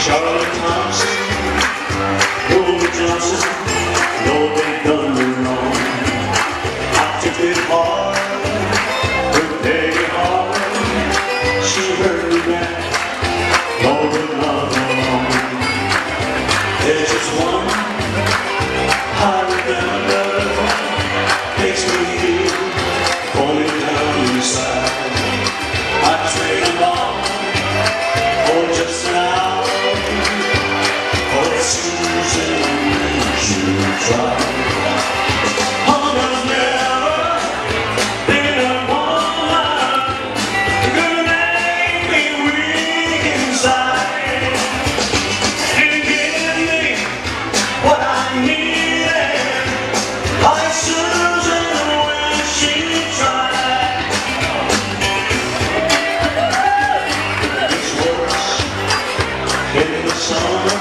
Charlie Thompson, Hoover Johnson, know they've done me wrong. I took it hard, with Peggy hard. She hurt me back, Lord, but not long. There's just one I remember, makes me feel falling down inside. I trade them all for just an hour. Susan, you try. Oh, there's never been a woman gonna make me weak inside and give me what I needed, like Susan when she tried. It's worse in the summer.